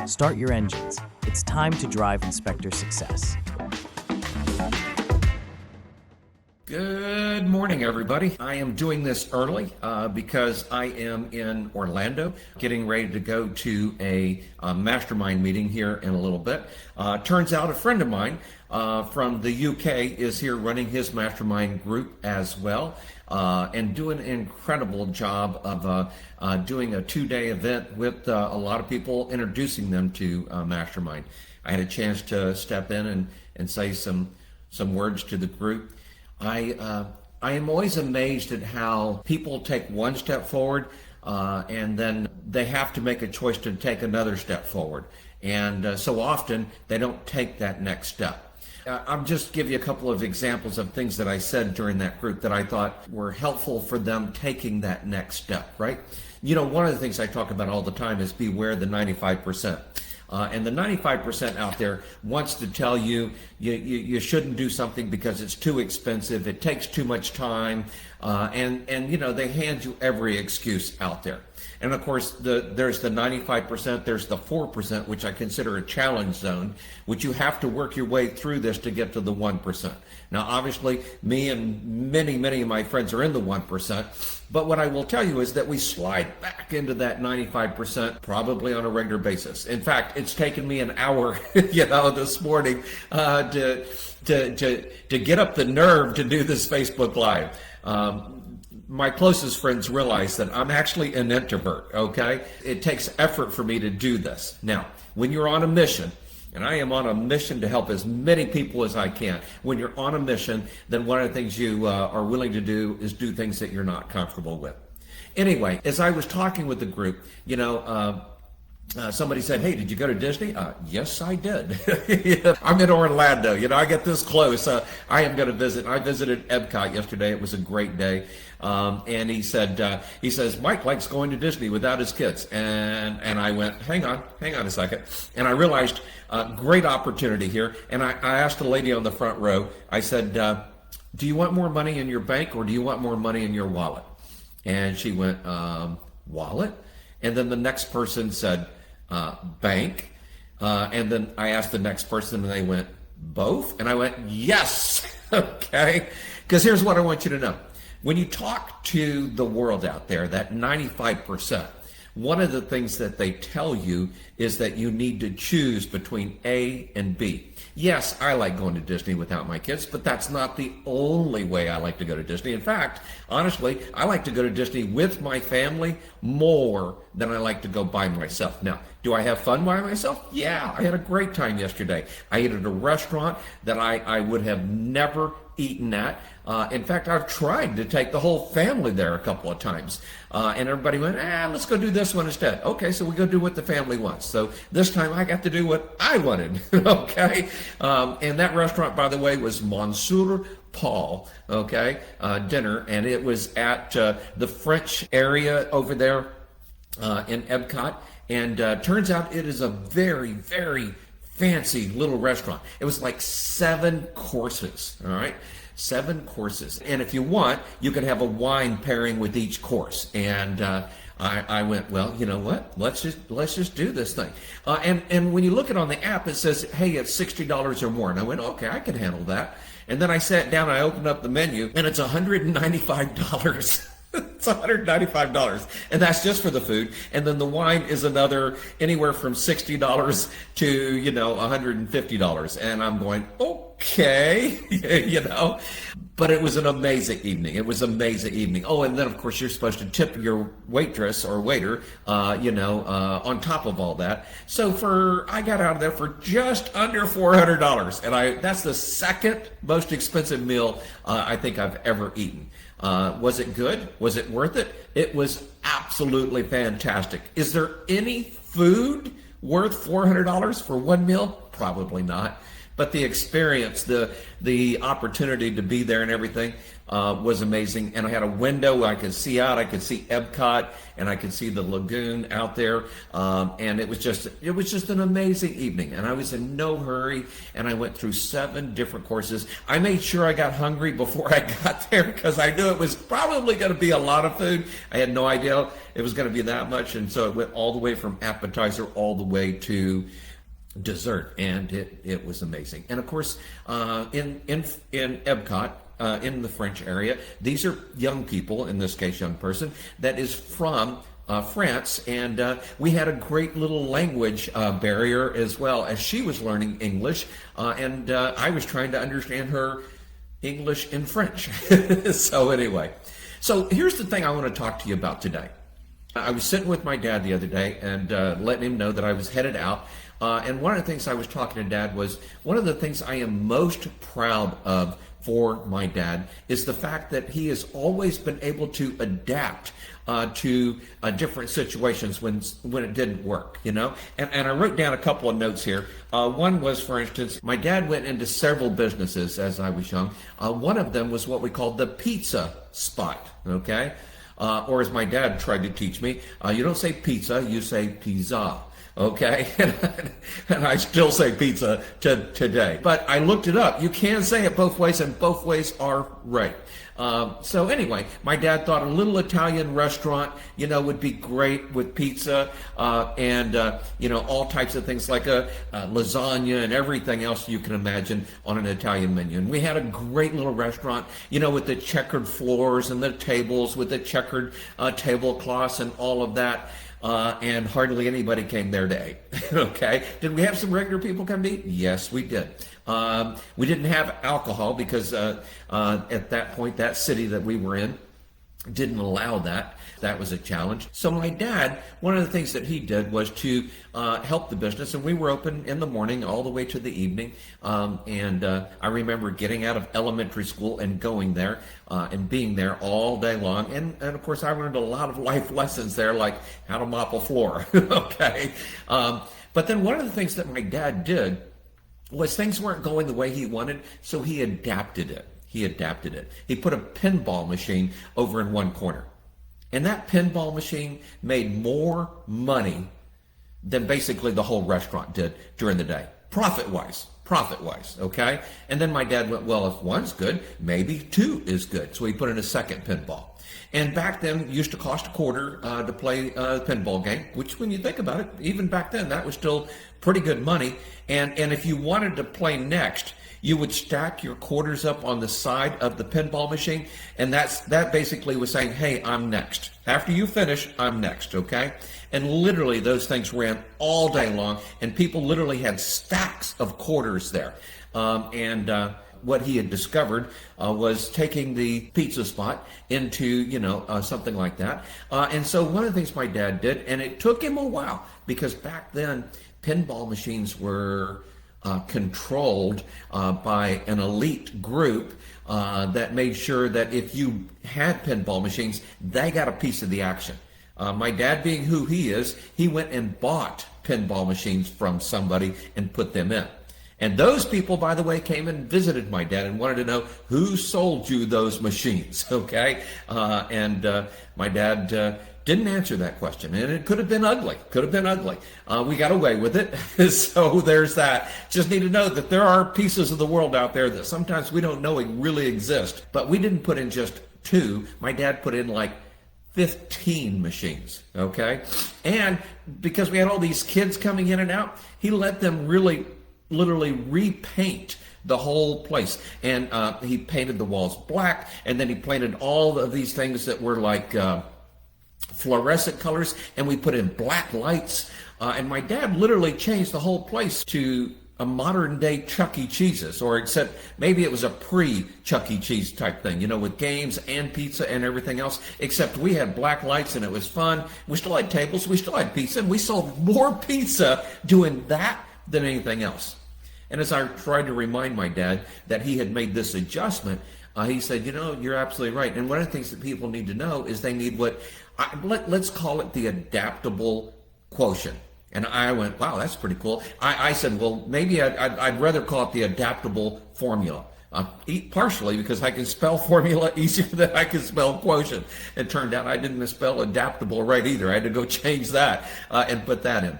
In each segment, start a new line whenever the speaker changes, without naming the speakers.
Start your engines. It's time to drive Inspector success.
Good morning, everybody. I am doing this early because I am in Orlando getting ready to go to a mastermind meeting here in a little bit. Turns out a friend of mine from the UK is here running his mastermind group as well and doing an incredible job of doing a 2-day event with a lot of people, introducing them to mastermind. I had a chance to step in and say some words to the group. I am always amazed at how people take one step forward and then they have to make a choice to take another step forward. And so often they don't take that next step. I'll just give you a couple of examples of things that I said during that group that I thought were helpful for them taking that next step, right? You know, one of the things I talk about all the time is beware the 95%. And the 95% out there wants to tell you you shouldn't do something because it's too expensive, it takes too much time, and you know, they hand you every excuse out there. And of course, there's the 95%, there's the 4%, which I consider a challenge zone, which you have to work your way through this to get to the 1%. Now, obviously, me and many of my friends are in the 1%, but what I will tell you is that we slide back into that 95% probably on a regular basis. In fact, it's taken me an hour, this morning to get up the nerve to do this Facebook Live. My closest friends realize that I'm actually an introvert, okay? It takes effort for me to do this. Now, when you're on a mission, and I am on a mission to help as many people as I can, when you're on a mission, then one of the things you are willing to do is do things that you're not comfortable with. Anyway, as I was talking with the group, somebody said, "Hey, did you go to Disney?" Yes, I did. I'm in Orlando. I get this close. I am going to visit. I visited Epcot yesterday. It was a great day. And he says, "Mike likes going to Disney without his kids." And I went, hang on a second. And I realized, great opportunity here. And I asked the lady on the front row, I said, "Do you want more money in your bank or do you want more money in your wallet?" And she went, "Wallet?" And then the next person said, "Bank." And then I asked the next person and they went, "Both?" And I went, "Yes." Okay. Because here's what I want you to know. When you talk to the world out there, that 95%, one of the things that they tell you is that you need to choose between A and B. Yes, I like going to Disney without my kids, but that's not the only way I like to go to Disney. In fact, honestly, I like to go to Disney with my family more than I like to go by myself. Now, do I have fun by myself? Yeah, I had a great time yesterday. I ate at a restaurant that I would have never eaten at. In fact, I've tried to take the whole family there a couple of times. And everybody went, let's go do this one instead. Okay, so we go do what the family wants. So this time I got to do what I wanted. Okay. And that restaurant, by the way, was Monsieur Paul, okay, dinner. And it was at the French area over there in Epcot. And turns out it is a very, very fancy little restaurant. It was like 7 courses, all right? 7 courses. And if you want, you can have a wine pairing with each course. And I went, well, you know what? Let's just do this thing. And when you look at it on the app, it says, hey, it's $60 or more. And I went, okay, I can handle that. And then I sat down and I opened up the menu and it's $195. It's $195, and that's just for the food. And then the wine is another anywhere from $60 to $150. And I'm going, okay, But it was an amazing evening. It was an amazing evening. Oh, and then of course you're supposed to tip your waitress or waiter, on top of all that. So I got out of there for just under $400, and that's the second most expensive meal I think I've ever eaten. Was it good? Was it worth it? It was absolutely fantastic. Is there any food worth $400 for one meal? Probably not. But the experience, the opportunity to be there and everything was amazing. And I had a window I could see out. I could see Epcot, and I could see the lagoon out there. And it was just an amazing evening. And I was in no hurry, and I went through 7 different courses. I made sure I got hungry before I got there because I knew it was probably going to be a lot of food. I had no idea it was going to be that much, and so it went all the way from appetizer all the way to dessert, and it was amazing. And of course, in Epcot, in the French area, these are young people, in this case young person, that is from France, and we had a great little language barrier as well, as she was learning English, and I was trying to understand her English in French. So anyway, so here's the thing I want to talk to you about today. I was sitting with my dad the other day and letting him know that I was headed out. And one of the things I was talking to Dad was, one of the things I am most proud of for my dad is the fact that he has always been able to adapt to different situations when it didn't work, you know. And I wrote down a couple of notes here. One was, for instance, my dad went into several businesses as I was young. One of them was what we called the pizza spot, okay? Or as my dad tried to teach me, you don't say pizza, you say pizza. Okay, and I still say pizza today. But I looked it up. You can say it both ways, and both ways are right. So anyway, my dad thought a little Italian restaurant, you know, would be great with pizza and you know, all types of things like a lasagna and everything else you can imagine on an Italian menu. And we had a great little restaurant, you know, with the checkered floors and the tables with the checkered tablecloths and all of that. And hardly anybody came there to eat. Okay. Did we have some regular people come to eat? Yes, we did. We didn't have alcohol because at that point, that city that we were in didn't allow that. That was a challenge. So my dad, one of the things that he did was to help the business, and we were open in the morning all the way to the evening. And I remember getting out of elementary school and going there and being there all day long. And of course, I learned a lot of life lessons there, like how to mop a floor. Okay. But then one of the things that my dad did was things weren't going the way he wanted, so he adapted it. He put a pinball machine over in one corner. And that pinball machine made more money than basically the whole restaurant did during the day, profit-wise, okay? And then my dad went, well, if one's good, maybe 2 is good. So he put in a second pinball. And back then, it used to cost $0.25 to play a pinball game, which when you think about it, even back then, that was still pretty good money. And if you wanted to play next, you would stack your quarters up on the side of the pinball machine, and that basically was saying, hey, I'm next. After you finish, I'm next, okay? And literally those things ran all day long, and people literally had stacks of quarters there. What he had discovered was taking the pizza spot into, you know, something like that. And so one of the things my dad did, and it took him a while, because back then pinball machines were controlled by an elite group that made sure that if you had pinball machines, they got a piece of the action. My dad, being who he is, he went and bought pinball machines from somebody and put them in. And those people, by the way, came and visited my dad and wanted to know who sold you those machines, okay? My dad didn't answer that question, and it could have been ugly. We got away with it, so there's that. Just need to know that there are pieces of the world out there that sometimes we don't know really exist. But we didn't put in just 2. My dad put in like 15 machines, okay? And because we had all these kids coming in and out, he let them literally repaint the whole place. And he painted the walls black, and then he painted all of these things that were like fluorescent colors, and we put in black lights. And my dad literally changed the whole place to a modern day Chuck E. Cheese's, or except maybe it was a pre-Chuck E. Cheese type thing, you know, with games and pizza and everything else, except we had black lights and it was fun. We still had tables, we still had pizza, and we sold more pizza doing that than anything else. And as I tried to remind my dad that he had made this adjustment, he said, you know, you're absolutely right. And one of the things that people need to know is they need let's call it the adaptable quotient. And I went, wow, that's pretty cool. I said, well, maybe I'd rather call it the adaptable formula. Partially because I can spell formula easier than I can spell quotient. It turned out I didn't spell adaptable right either. I had to go change that and put that in.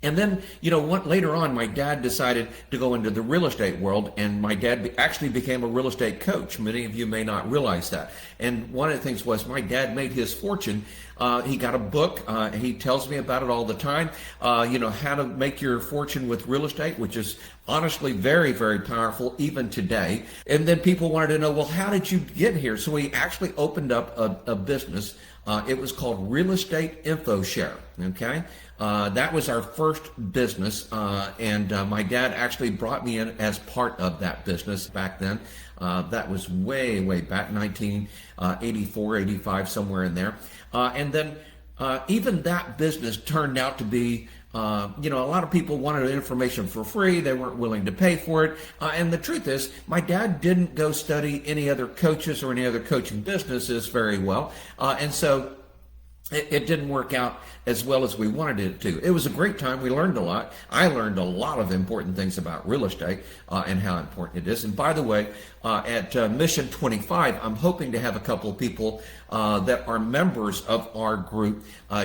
And then, later on, my dad decided to go into the real estate world, and my dad actually became a real estate coach. Many of you may not realize that. And one of the things was my dad made his fortune. He got a book. He tells me about it all the time. How to make your fortune with real estate, which is honestly very, very powerful even today. And then people wanted to know, well, how did you get here? So he actually opened up a business. It was called Real Estate Info Share. Okay. That was our first business, and my dad actually brought me in as part of that business back then. That was way, way back, 1984, 85, somewhere in there. And then even that business turned out to be, a lot of people wanted information for free. They weren't willing to pay for it. And the truth is, my dad didn't go study any other coaches or any other coaching businesses very well. And so it didn't work out as well as we wanted it to. It was a great time. We learned a lot. I learned a lot of important things about real estate and how important it is. And by the way, at Mission 25, I'm hoping to have a couple of people that are members of our group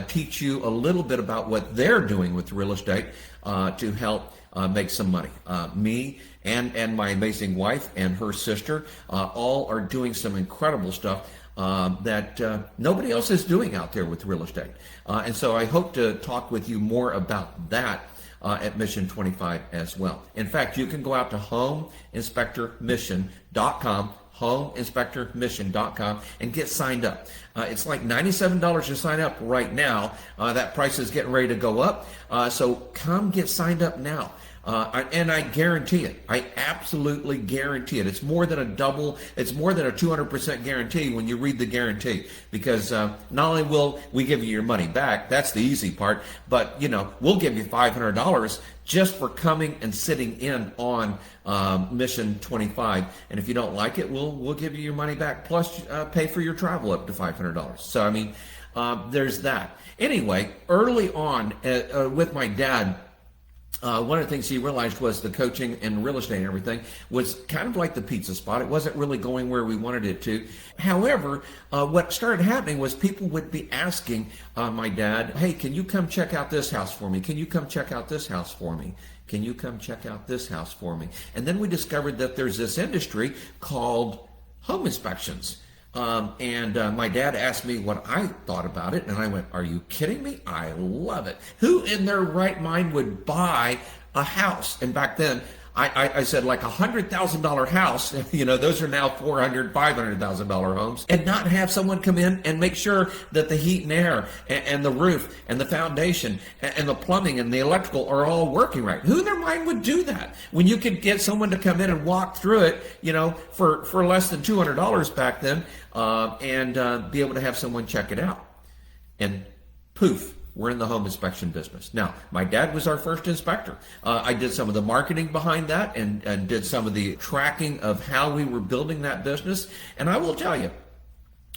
teach you a little bit about what they're doing with real estate to help make some money. Me and my amazing wife and her sister all are doing some incredible stuff that nobody else is doing out there with real estate. And so I hope to talk with you more about that at Mission 25 as well. In fact, you can go out to homeinspectormission.com, homeinspectormission.com, and get signed up. It's like $97 to sign up right now. That price is getting ready to go up. So come get signed up now. And I guarantee it. I absolutely guarantee it. It's more than a 200% guarantee when you read the guarantee. Because not only will we give you your money back, that's the easy part, but we'll give you $500 just for coming and sitting in on Mission 25. And if you don't like it, we'll give you your money back, plus pay for your travel up to $500. So there's that. Anyway, early on with my dad, one of the things he realized was the coaching and real estate and everything was kind of like the pizza spot. It wasn't really going where we wanted it to. However, what started happening was people would be asking my dad, hey, can you come check out this house for me? Can you come check out this house for me? Can you come check out this house for me? And then we discovered that there's this industry called home inspections. My dad asked me what I thought about it, and I went, are you kidding me? I love it. Who in their right mind would buy a house? And back then, I said like $100,000 house, those are now $400,000, $500,000 homes, and not have someone come in and make sure that the heat and air and the roof and the foundation and the plumbing and the electrical are all working right. Who in their mind would do that when you could get someone to come in and walk through it, for less than $200 back then, and be able to have someone check it out. And poof, we're in the home inspection business. Now, my dad was our first inspector. I did some of the marketing behind that and did some of the tracking of how we were building that business. And I will tell you,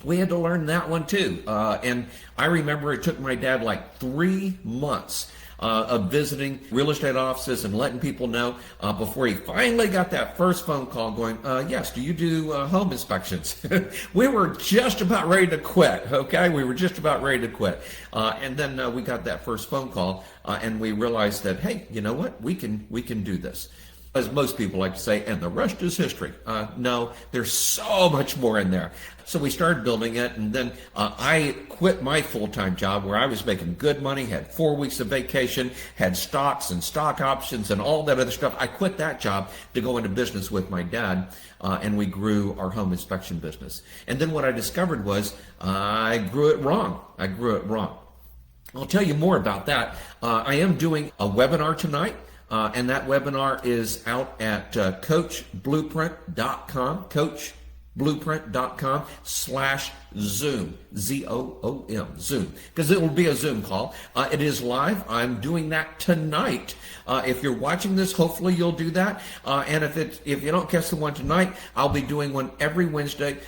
we had to learn that one too. And I remember it took my dad like 3 months of visiting real estate offices and letting people know before he finally got that first phone call going, yes, do you do home inspections? We were just about ready to quit, okay? We were just about ready to quit. And then we got that first phone call and we realized that, hey, you know what? We can do this. As most people like to say, and the rest is history. No, there's so much more in there. So we started building it, and then I quit my full-time job where I was making good money, had 4 weeks of vacation, had stocks and stock options and all that other stuff. I quit that job to go into business with my dad, and we grew our home inspection business. And then what I discovered was I grew it wrong. I'll tell you more about that. I am doing a webinar tonight. And that webinar is out at coachblueprint.com, coachblueprint.com/Zoom, Zoom, Zoom, because it will be a Zoom call. It is live. I'm doing that tonight. If you're watching this, hopefully you'll do that. And if you don't catch the one tonight, I'll be doing one every Wednesday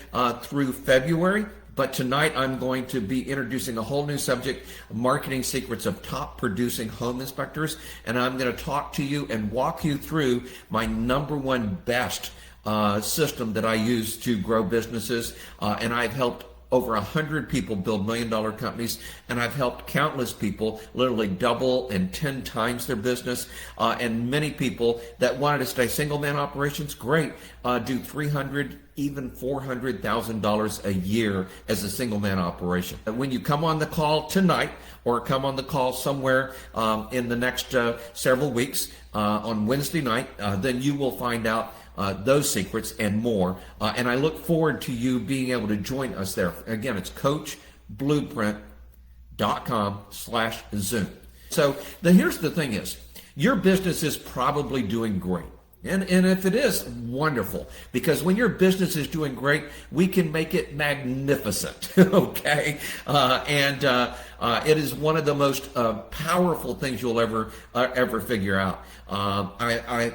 through February. But tonight I'm going to be introducing a whole new subject, marketing secrets of top producing home inspectors. And I'm going to talk to you and walk you through my number one best system that I use to grow businesses. And I've helped over 100 people build million-dollar companies, and I've helped countless people literally double and 10 times their business, and many people that wanted to stay single-man operations, great, do $300,000, even $400,000 a year as a single-man operation. When you come on the call tonight, or come on the call somewhere in the next several weeks on Wednesday night, then you will find out those secrets and more. And I look forward to you being able to join us there. Again, it's coachblueprint.com/Zoom. So here's the thing is, your business is probably doing great. And if it is, wonderful. Because when your business is doing great, we can make it magnificent, okay? It is one of the most powerful things you'll ever figure out. I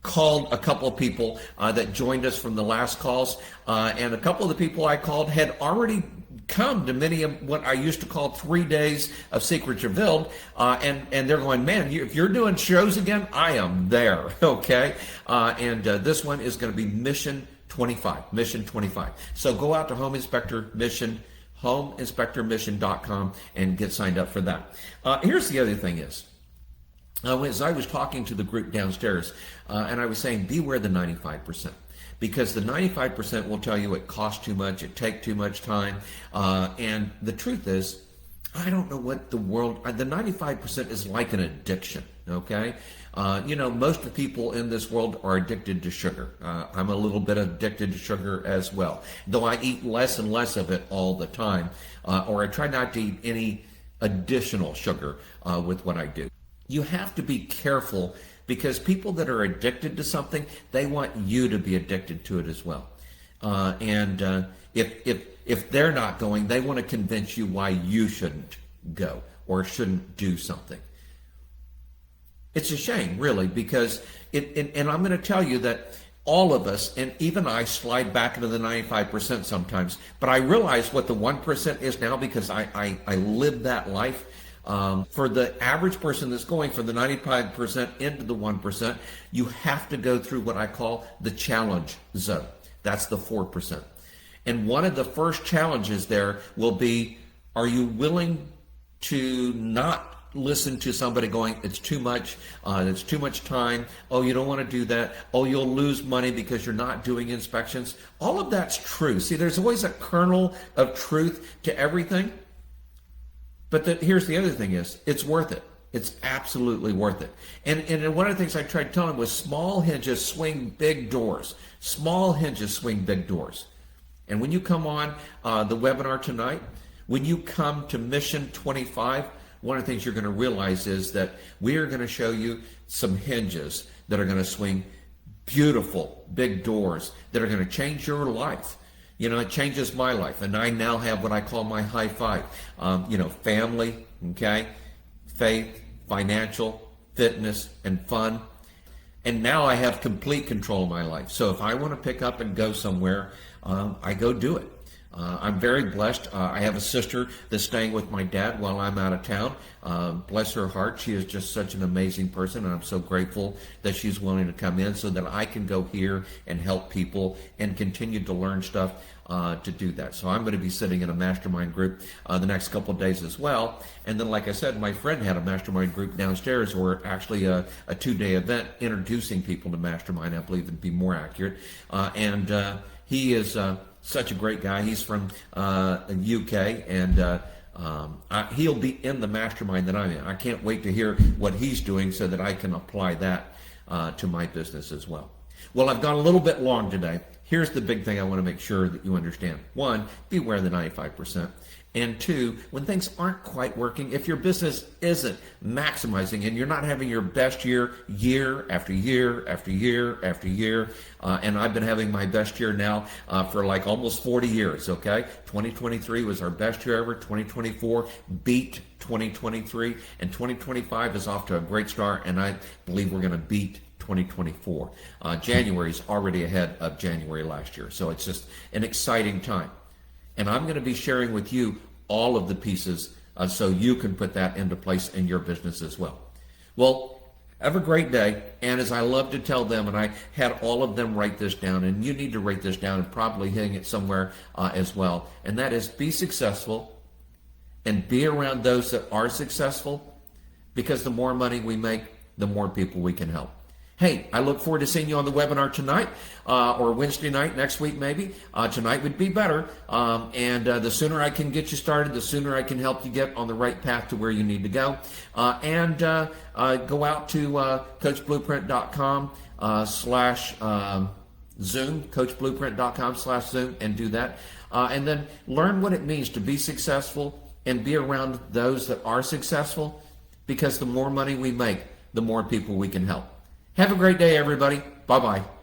called a couple of people that joined us from the last calls, and a couple of the people I called had already come to many of what I used to call 3 days of Secrets Revealed, and they're going, man, if you're doing shows again, I am there, okay? This one is going to be Mission 25. So go out to Home Inspector Mission, homeinspectormission.com, and get signed up for that. Here's the other thing is, as I was talking to the group downstairs, and I was saying, beware the 95%. Because the 95% will tell you it costs too much, it takes too much time, and the truth is, I don't know what the 95% is like an addiction, okay? Most of the people in this world are addicted to sugar. I'm a little bit addicted to sugar as well, though I eat less and less of it all the time, or I try not to eat any additional sugar with what I do. You have to be careful, because people that are addicted to something, they want you to be addicted to it as well. If they're not going, they want to convince you why you shouldn't go or shouldn't do something. It's a shame, really, because and I'm going to tell you that all of us, and even I, slide back into the 95% sometimes, but I realize what the 1% is now, because I live that life. For the average person that's going from the 95% into the 1%, you have to go through what I call the challenge zone. That's the 4%. And one of the first challenges there will be, are you willing to not listen to somebody going, it's too much time, oh, you don't want to do that, oh, you'll lose money because you're not doing inspections. All of that's true. See, there's always a kernel of truth to everything. But here's the other thing is, it's worth it. It's absolutely worth it. And one of the things I tried to tell him was, small hinges swing big doors. Small hinges swing big doors. And when you come on the webinar tonight, when you come to Mission 25, one of the things you're going to realize is that we are going to show you some hinges that are going to swing beautiful big doors that are going to change your life. It changes my life, and I now have what I call my high five. Family, okay, faith, financial, fitness, and fun. And now I have complete control of my life. So if I want to pick up and go somewhere, I go do it. I'm very blessed. I have a sister that's staying with my dad while I'm out of town. Bless her heart. She is just such an amazing person, and I'm so grateful that she's willing to come in so that I can go here and help people and continue to learn stuff to do that. So I'm going to be sitting in a mastermind group the next couple of days as well. And then, like I said, my friend had a mastermind group downstairs, or actually a 2-day event introducing people to mastermind, I believe it'd be more accurate. He is such a great guy. He's from the UK, and he'll be in the mastermind that I'm in. I can't wait to hear what he's doing so that I can apply that to my business as well. Well, I've gone a little bit long today. Here's the big thing I want to make sure that you understand. 1, beware of the 95%. And 2, when things aren't quite working, if your business isn't maximizing and you're not having your best year after year after year after year, and I've been having my best year now for like almost 40 years, okay? 2023 was our best year ever. 2024 beat 2023, and 2025 is off to a great start, and I believe we're going to beat 2024. January is already ahead of January last year, so it's just an exciting time. And I'm going to be sharing with you all of the pieces so you can put that into place in your business as well. Well, have a great day. And as I love to tell them, and I had all of them write this down, and you need to write this down and probably hang it somewhere as well. And that is, be successful and be around those that are successful, because the more money we make, the more people we can help. Hey, I look forward to seeing you on the webinar tonight or Wednesday night next week maybe. Tonight would be better. And the sooner I can get you started, the sooner I can help you get on the right path to where you need to go. And go out to coachblueprint.com /Zoom, coachblueprint.com/Zoom, and do that. And then learn what it means to be successful and be around those that are successful, because the more money we make, the more people we can help. Have a great day, everybody. Bye-bye.